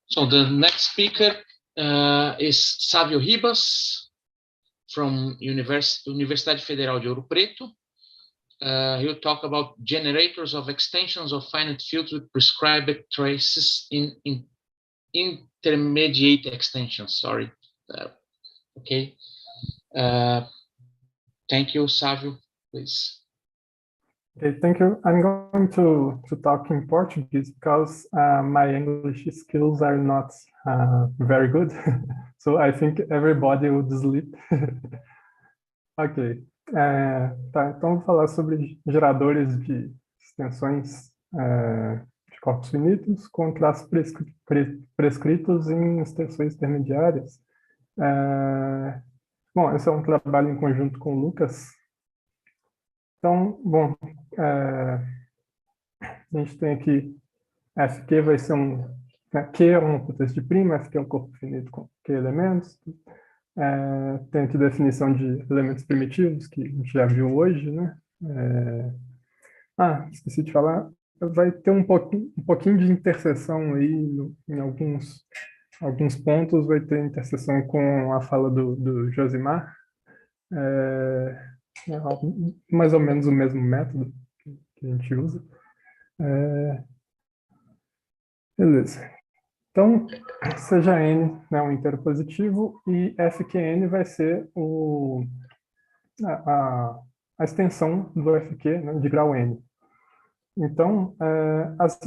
So the next speaker is Sávio Ribas, from Universidade Federal de Ouro Preto. He'll talk about generators of extensions of finite fields with prescribed traces in intermediate extensions. Sorry. Okay. Thank you, Sávio, please. Okay, thank you. I'm going to talk in Portuguese because my English skills are not very good. So I think everybody would sleep. Ok. Tá, então vou falar sobre geradores de extensões de corpos finitos com traços prescritos em extensões intermediárias. Bom, esse é um trabalho em conjunto com o Lucas. Então, bom, a gente tem aqui Fq vai ser Q é um contexto de prima, Fq é um corpo finito com Q elementos. Tem aqui definição de elementos primitivos, que a gente já viu hoje, né? Esqueci de falar, vai ter um pouquinho de interseção aí em alguns pontos, vai ter interseção com a fala do Josimar. Mais ou menos o mesmo método que a gente usa. Beleza. Então, seja n, né, um inteiro positivo, e Fqn vai ser a extensão do Fq, né, de grau n. Então, as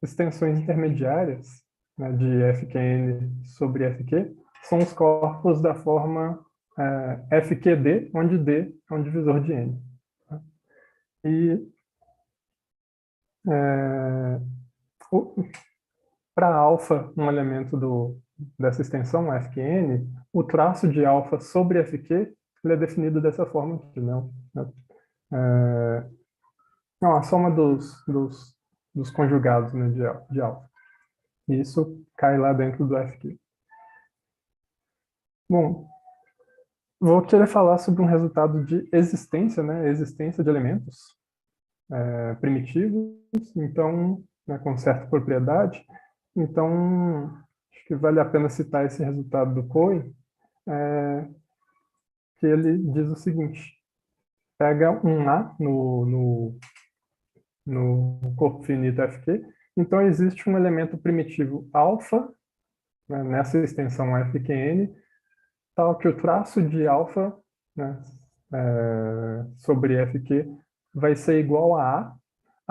extensões intermediárias, né, de Fqn sobre Fq são os corpos da forma Fqd, onde D é um divisor de n. Tá? E para alfa, um elemento dessa extensão, Fqn, o traço de alfa sobre Fq ele é definido dessa forma aqui, né? A soma dos conjugados, né, de alfa. E isso cai lá dentro do Fq. Bom, vou querer falar sobre um resultado de existência, né? Existência de elementos primitivos, então, né, com certa propriedade. Então, acho que vale a pena citar esse resultado do Cohen, que ele diz o seguinte: pega um A no corpo finito Fq, então existe um elemento primitivo alfa, né, nessa extensão Fqn, tal que o traço de alfa, né, sobre Fq vai ser igual a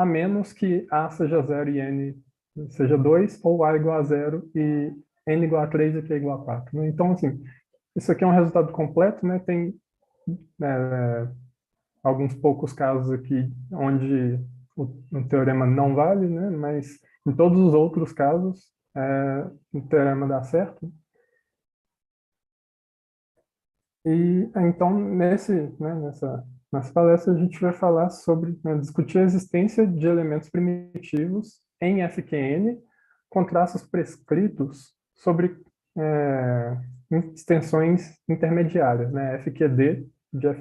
menos que A seja 0 e N seja 2, ou A igual a 0 e N igual a 3 e Q igual a 4. Né? Então, assim, isso aqui é um resultado completo, né? Tem alguns poucos casos aqui onde o teorema não vale, né? Mas em todos os outros casos, o teorema dá certo. E então, nessa palestra, a gente vai falar sobre, né, discutir a existência de elementos primitivos em Fqn com traços prescritos sobre extensões intermediárias, né, Fqd de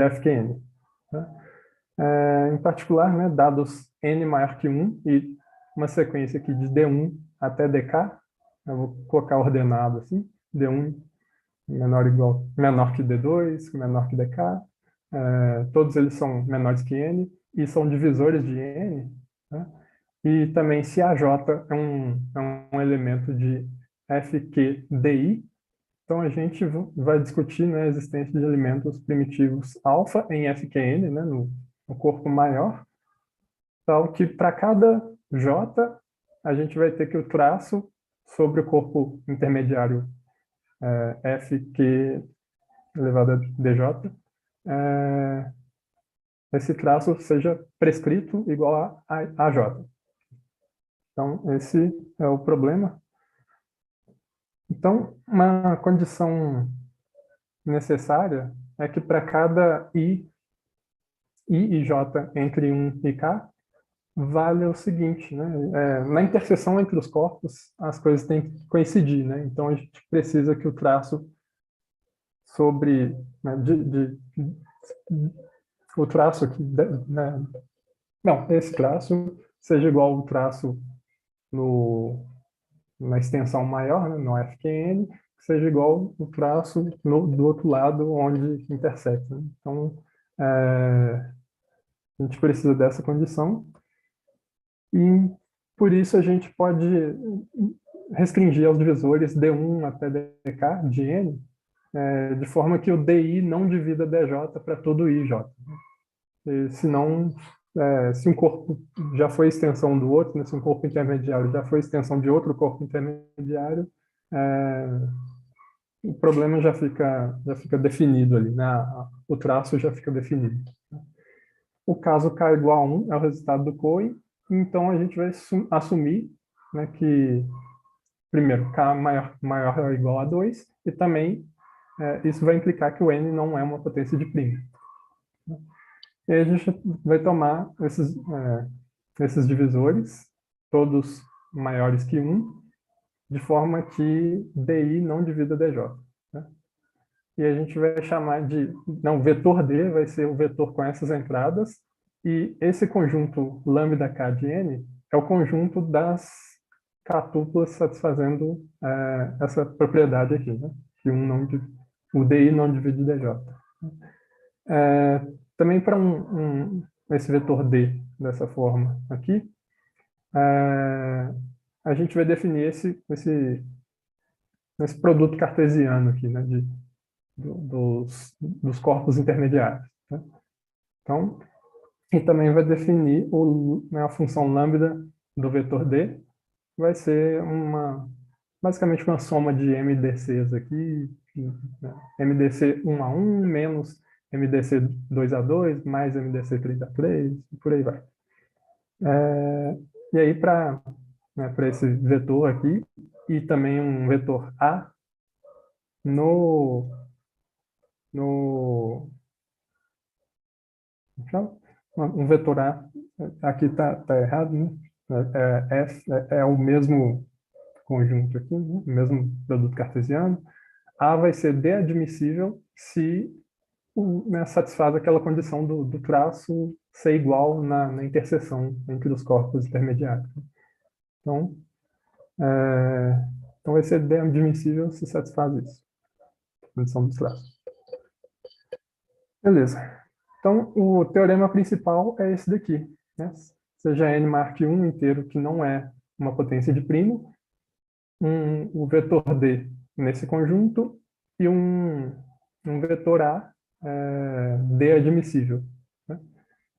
Fqn. Tá? Em particular, né, dados n maior que 1 e uma sequência aqui de d1 até dk, eu vou colocar ordenado assim, d1 menor que D2, menor que DK, todos eles são menores que N e são divisores de N, né? E também se AJ é um elemento de FQDI, então a gente vai discutir, né, a existência de elementos primitivos alfa em Fqn, né, no corpo maior, tal que para cada J a gente vai ter que o traço sobre o corpo intermediário Fq elevado a dj, esse traço seja prescrito igual a j. Então, esse é o problema. Então, uma condição necessária é que para cada I e J entre 1 e K, vale o seguinte, né? Na interseção entre os corpos, as coisas têm que coincidir, né? Então, a gente precisa que o traço sobre, né, o traço aqui, né, não, esse traço seja igual ao traço no na extensão maior, né, no FQN, que seja igual o traço do outro lado onde intersecta, né? Então, a gente precisa dessa condição e, por isso, a gente pode restringir aos divisores D1 até dk de n, de forma que o DI não divida DJ para todo IJ. E, senão, se um corpo já foi extensão do outro, né, se um corpo intermediário já foi extensão de outro corpo intermediário, o problema já fica definido ali, né? O traço já fica definido. O caso K igual a 1 é o resultado do Cohen, então a gente vai assumir, né, que, primeiro, K maior ou igual a 2, e também isso vai implicar que o N não é uma potência de prima. E aí a gente vai tomar esses divisores, todos maiores que 1, de forma que DI não divida DJ. Né? E a gente vai chamar de... Não, vetor D vai ser o vetor com essas entradas, e esse conjunto lambda K de N é o conjunto das K-tuplas satisfazendo essa propriedade aqui, né? Que o DI não divide DJ. Também para esse vetor D dessa forma aqui, a gente vai definir esse produto cartesiano aqui, né, dos corpos intermediários. Né? Então, e também vai definir a função lambda do vetor D, vai ser basicamente uma soma de MDCs aqui, né? MDC 1 a 1 menos MDC 2 a 2 mais MDC 3 a 3, e por aí vai. E aí, para esse vetor aqui, e também um vetor A um vetor A, aqui está errado, né? É o mesmo conjunto aqui, né? O mesmo produto cartesiano. A vai ser D-admissível se satisfaz aquela condição do traço ser igual na interseção entre os corpos intermediários. Então, vai ser D-admissível se satisfaz isso, condição dos traços. Beleza. Então, o teorema principal é esse daqui, né? Seja n maior que 1 inteiro, que não é uma potência de primo, o vetor D nesse conjunto e um vetor A D admissível. Né?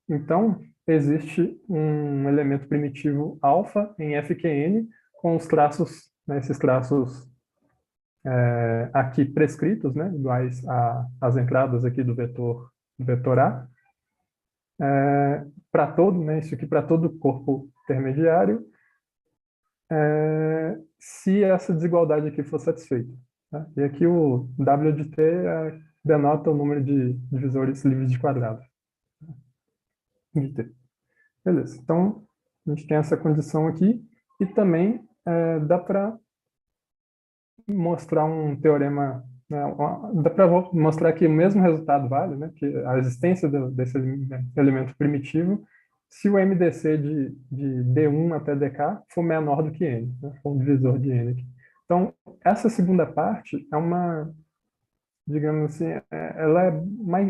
Então, existe um elemento primitivo alfa em FQN com os traços, né, esses traços aqui prescritos, né, iguais às entradas aqui do vetor A, para todo, né, isso aqui para todo corpo intermediário, se essa desigualdade aqui for satisfeita. Tá? E aqui o W de T denota o número de divisores livres de quadrado. De T. Beleza. Então, a gente tem essa condição aqui, e também dá para mostrar um teorema, né, dá para mostrar que o mesmo resultado vale, né, que a existência desse elemento primitivo, se o MDC de D1 até DK for menor do que N, né, for um divisor de N aqui. Então, essa segunda parte é uma, digamos assim, ela é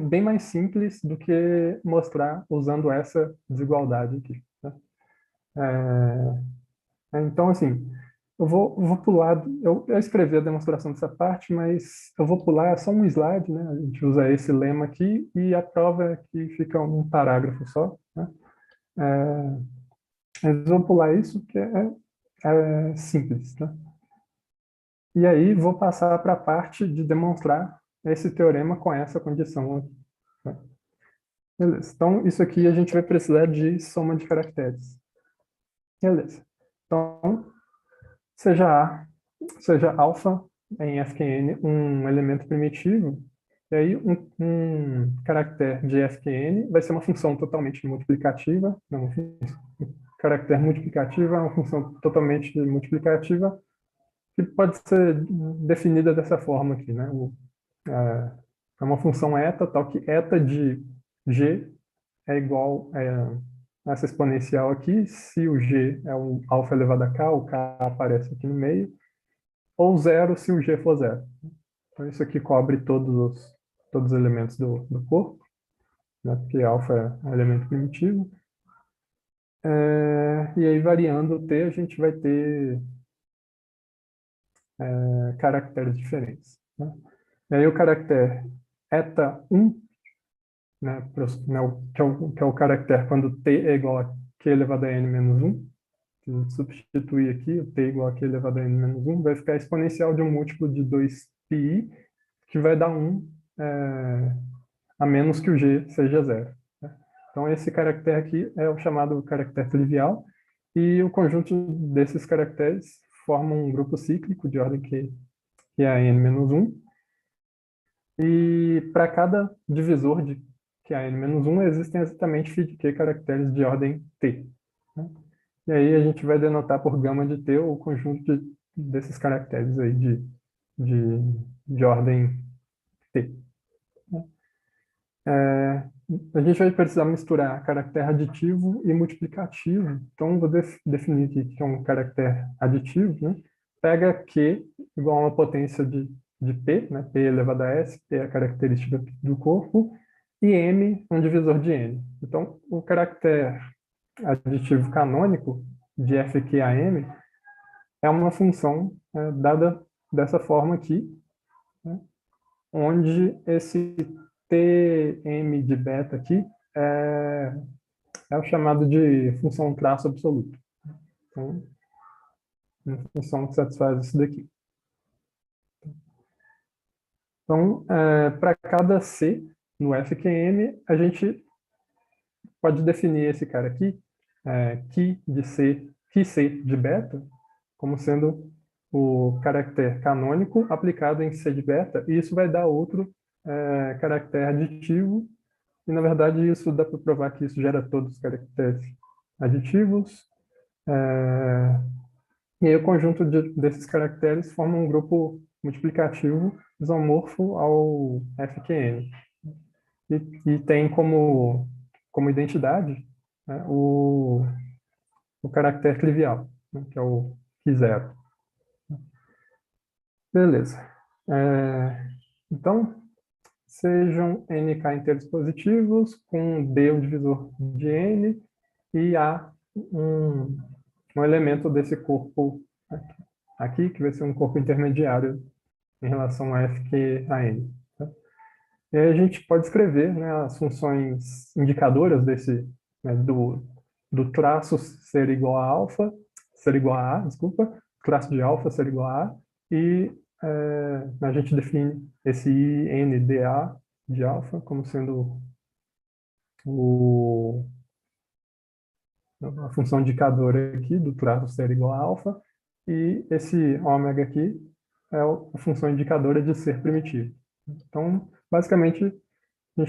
bem mais simples do que mostrar usando essa desigualdade aqui. Né? Então, assim, eu vou pular, eu escrevi a demonstração dessa parte, mas eu vou pular só um slide, né? A gente usa esse lema aqui, e a prova é que fica um parágrafo só, né? Mas vou pular isso, que é simples, né? E aí vou passar para a parte de demonstrar esse teorema com essa condição aqui. Né? Beleza. Então, isso aqui a gente vai precisar de soma de caracteres. Beleza. Então, seja alfa em FQN um elemento primitivo, e aí um caractere de FQN vai ser uma função totalmente multiplicativa, não, caractere multiplicativo é uma função totalmente multiplicativa que pode ser definida dessa forma aqui, né? É uma função eta, tal que eta de G é igual essa exponencial aqui, se o g é um alfa elevado a k, o k aparece aqui no meio, ou zero se o g for zero. Então, isso aqui cobre todos os elementos do corpo, né, porque alfa é um elemento primitivo. E aí, variando o t, a gente vai ter caracteres diferentes. Né? E aí, o caractere eta 1, né, que é o caractere quando t é igual a q elevado a n menos 1, se a gente substituir aqui, o t igual a q elevado a n menos 1, vai ficar exponencial de um múltiplo de 2πi, que vai dar 1, a menos que o g seja zero. Né? Então, esse caractere aqui é o chamado caractere trivial, e o conjunto desses caracteres forma um grupo cíclico de ordem que é a n-1, e para cada divisor de que é a n-1, existem exatamente φ de q caracteres de ordem t. Né? E aí a gente vai denotar por gama de t o conjunto desses caracteres aí de ordem t. A gente vai precisar misturar caractere aditivo e multiplicativo. Então, vou definir aqui que é um caractere aditivo. Né? Pega Q igual a uma potência de P, né? P elevado a S, P é a característica do corpo, e M, um divisor de N. Então, o caractere aditivo canônico de FQAM é uma função dada dessa forma aqui, né? Onde esse Tm de beta aqui é o chamado de função traço absoluto. Então, uma função que satisfaz isso daqui. Então, para cada C no FQM, a gente pode definir esse cara aqui, que C de beta, como sendo o caractere canônico aplicado em C de beta, e isso vai dar outro caractere aditivo. E, na verdade, isso dá para provar que isso gera todos os caracteres aditivos. E aí o conjunto desses caracteres forma um grupo multiplicativo isomorfo ao FQN. E tem como identidade, né, o caractere trivial, né, que é o Q0. Beleza. Então, sejam nk inteiros positivos, com D um divisor de N, e A um elemento desse corpo aqui, que vai ser um corpo intermediário em relação a F, Q, a N. Tá? E aí a gente pode escrever, né, as funções indicadoras né, do traço ser igual a alfa, ser igual a desculpa, traço de alfa ser igual a e a gente define esse INDA de alfa como sendo a função indicadora aqui do traço ser igual a alfa, e esse ômega aqui é a função indicadora de ser primitivo. Então, basicamente, a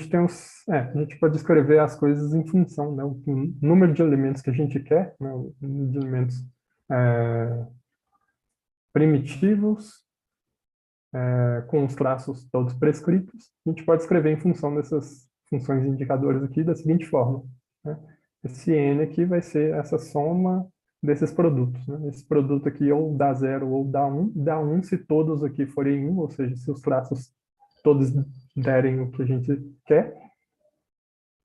gente pode escrever as coisas em função, né, o número de elementos que a gente quer, né, o número de elementos primitivos, com os traços todos prescritos, a gente pode escrever em função dessas funções indicadoras aqui da seguinte forma. Né? Esse n aqui vai ser essa soma desses produtos. Né? Esse produto aqui ou dá 0 ou dá 1 se todos aqui forem 1, ou seja, se os traços todos derem o que a gente quer,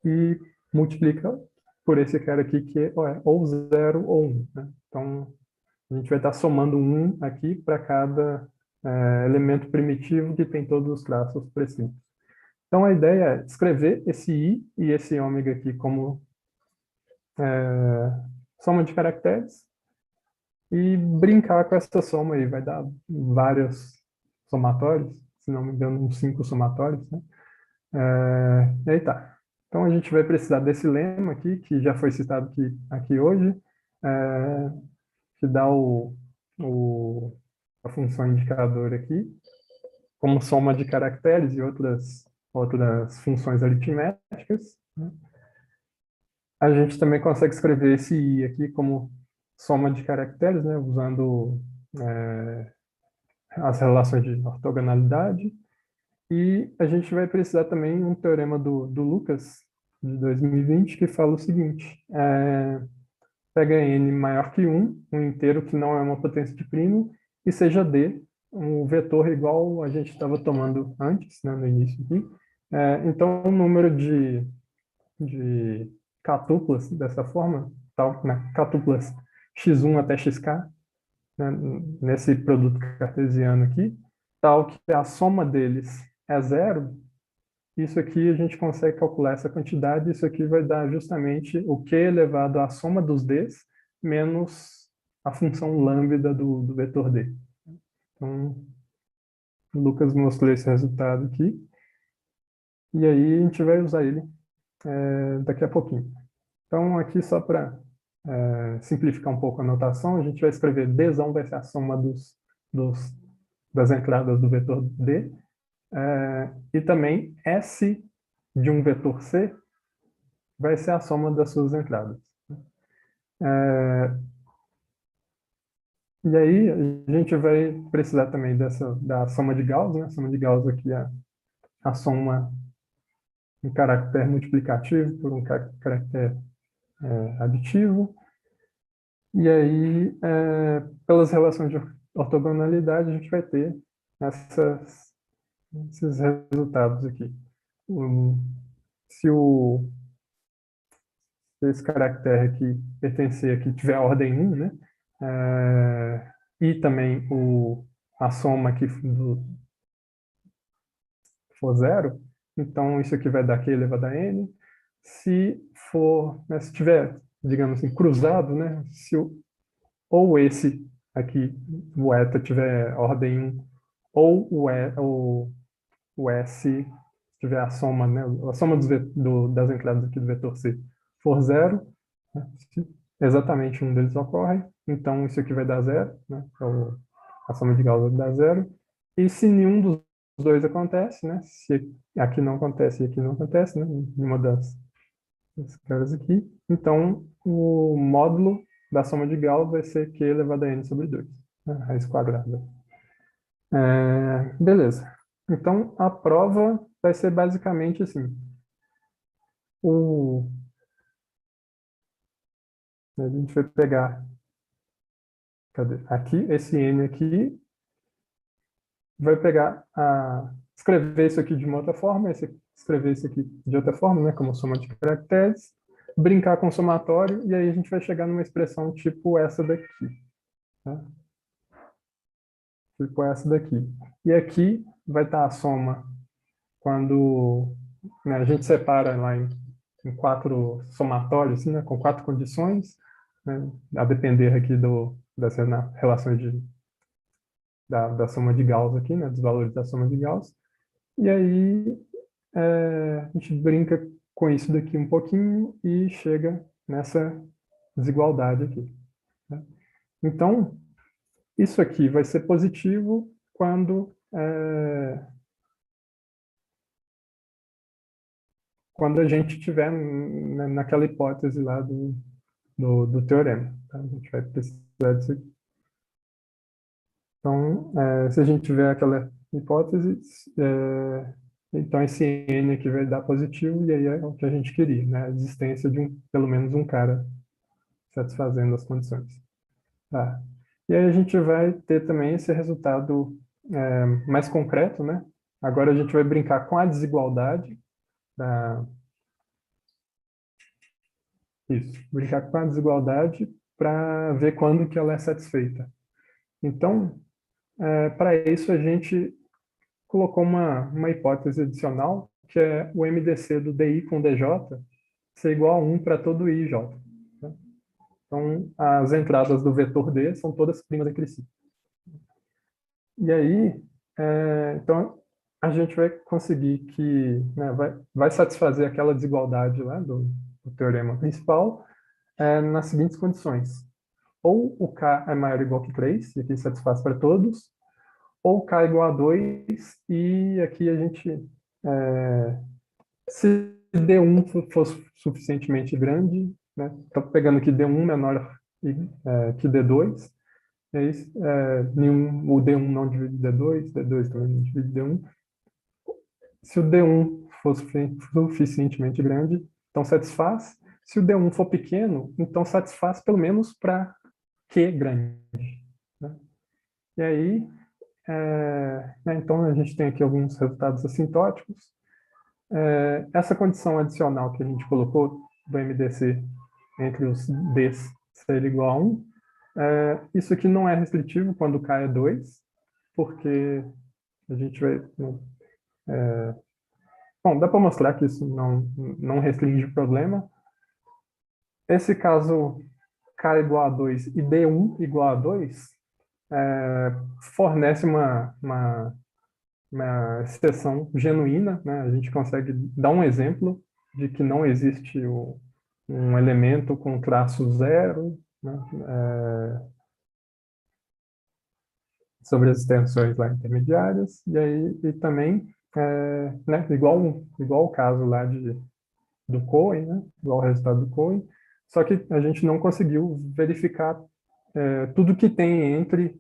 e multiplica por esse cara aqui que é ou 0 ou 1. Né? Então, a gente vai estar somando 1 aqui para cada elemento primitivo que tem todos os traços prescritos. Então, a ideia é escrever esse i e esse ômega aqui como soma de caracteres e brincar com essa soma aí. Vai dar vários somatórios, se não me engano, uns 5 somatórios. Né? E aí tá. Então, a gente vai precisar desse lema aqui, que já foi citado aqui hoje, que dá a função indicadora aqui, como soma de caracteres e outras funções aritméticas. Né? A gente também consegue escrever esse i aqui como soma de caracteres, né, usando as relações de ortogonalidade. E a gente vai precisar também um teorema do Lucas, de 2020, que fala o seguinte: pega n maior que um inteiro que não é uma potência de primo, e seja d um vetor igual a gente estava tomando antes, né, no início aqui. Então, o número de catuplas dessa forma, tal, né, catuplas x1 até xk, né, nesse produto cartesiano aqui, tal que a soma deles é zero. Isso aqui a gente consegue calcular essa quantidade, isso aqui vai dar justamente o q elevado à soma dos d's menos a função lambda do vetor d. Então, o Lucas mostrou esse resultado aqui, e aí a gente vai usar ele daqui a pouquinho. Então, aqui só para simplificar um pouco a notação, a gente vai escrever dzão vai ser a soma das entradas do vetor d, e também S de um vetor C vai ser a soma das suas entradas. E aí a gente vai precisar também da soma de Gauss, né? A soma de Gauss aqui é a soma um caractere multiplicativo por um caractere aditivo. E aí, pelas relações de ortogonalidade, a gente vai ter esses resultados aqui. Se esse caractere aqui pertencer aqui, tiver a ordem 1, né? E também a soma aqui for zero, então isso aqui vai dar q elevado a n. Se for, né, se tiver, digamos assim, cruzado, né? Ou esse aqui, o eta tiver ordem 1, ou o S tiver a soma, né, a soma das entradas aqui do vetor C for zero, né, exatamente um deles ocorre, então isso aqui vai dar zero, né, a soma de Gauss vai dar zero, e se nenhum dos dois acontece, né, se aqui não acontece e aqui não acontece, né, nenhuma das caras aqui, então o módulo da soma de Gauss vai ser q elevado a n sobre 2, né, raiz quadrada. Beleza. Então, a prova vai ser basicamente assim. A gente vai pegar, cadê? Aqui, esse n aqui, vai pegar escrever isso aqui de uma outra forma, escrever isso aqui de outra forma, né, como soma de caracteres, brincar com o somatório, e aí a gente vai chegar numa expressão tipo essa daqui. Tá? Tipo essa daqui. E aqui vai estar a soma quando, né, a gente separa lá em 4 somatórios, assim, né, com 4 condições, né, a depender aqui das relações da soma de Gauss aqui, né, dos valores da soma de Gauss. E aí a gente brinca com isso daqui um pouquinho e chega nessa desigualdade aqui. Né? Então, isso aqui vai ser positivo quando a gente estiver naquela hipótese lá do teorema. Tá? A gente vai precisar disso aqui. Então, se a gente tiver aquela hipótese, então esse n aqui vai dar positivo, e aí é o que a gente queria, né? A existência de pelo menos um cara satisfazendo as condições. Tá. E aí a gente vai ter também esse resultado mais concreto, né? Agora a gente vai brincar com a desigualdade brincar com a desigualdade para ver quando que ela é satisfeita. Então, para isso a gente colocou uma hipótese adicional, que é o MDC do DI com DJ ser igual a 1 para todo I e J. Né? Então, as entradas do vetor D são todas primas entre si. E aí, então, a gente vai conseguir que, né, vai satisfazer aquela desigualdade lá do teorema principal nas seguintes condições. Ou o K é maior ou igual que 3, e aqui satisfaz para todos, ou K é igual a 2, e aqui a gente, se D1 for suficientemente grande, né, estou pegando aqui D1 menor que D2, e aí, o D1 não divide D2, D2 também não divide D1. Se o D1 for suficientemente grande, Então, satisfaz. Se o D1 for pequeno, então satisfaz pelo menos para Q grande. Né? E aí, né, então a gente tem aqui alguns resultados assintóticos. Essa condição adicional que a gente colocou do MDC entre os Ds ser igual a 1, isso aqui não é restritivo quando K é 2, porque a gente vai... bom, dá para mostrar que isso não restringe o problema. Esse caso K igual a 2 e D1 igual a 2 fornece uma exceção genuína, né? A gente consegue dar um exemplo de que não existe um elemento com traço zero, né? Sobre as extensões lá intermediárias, e também, né? igual o caso lá do Cohen, né? Igual o resultado do Cohen, só que a gente não conseguiu verificar tudo que tem entre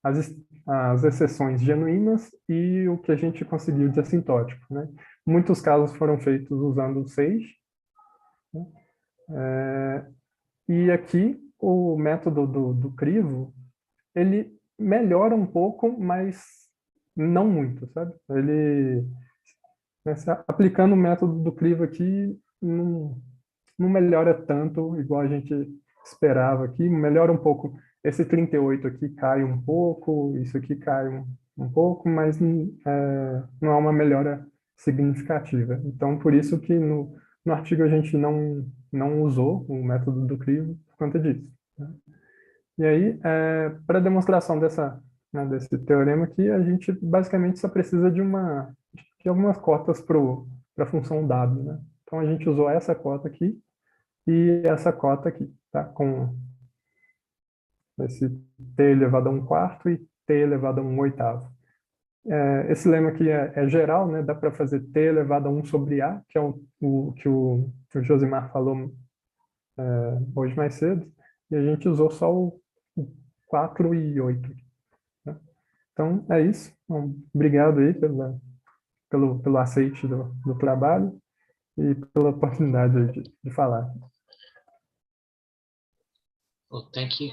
as exceções genuínas e o que a gente conseguiu de assintótico. Né? Muitos casos foram feitos usando o Sage, né? E aqui o método do crivo, ele melhora um pouco, mas não muito, sabe? Ele, né, aplicando o método do crivo aqui, não melhora tanto, igual a gente esperava aqui, melhora um pouco. Esse 38 aqui cai um pouco, isso aqui cai um pouco, mas não é uma melhora significativa. Então, por isso que no artigo a gente não usou o método do crivo por conta disso. Né? E aí, para demonstração né, desse teorema aqui, a gente basicamente só precisa de algumas cotas para a função W. Né? Então, a gente usou essa cota aqui e essa cota aqui, tá? Com esse t elevado a 1/4 e t elevado a 1/8. Esse lema aqui é geral, né? Dá para fazer t elevado a 1 sobre a, que é o que o Josimar falou hoje mais cedo, e a gente usou só o 4 e 8. Né? Então, é isso. Então, obrigado aí pelo aceite do trabalho e pela oportunidade de falar. Well, thank you.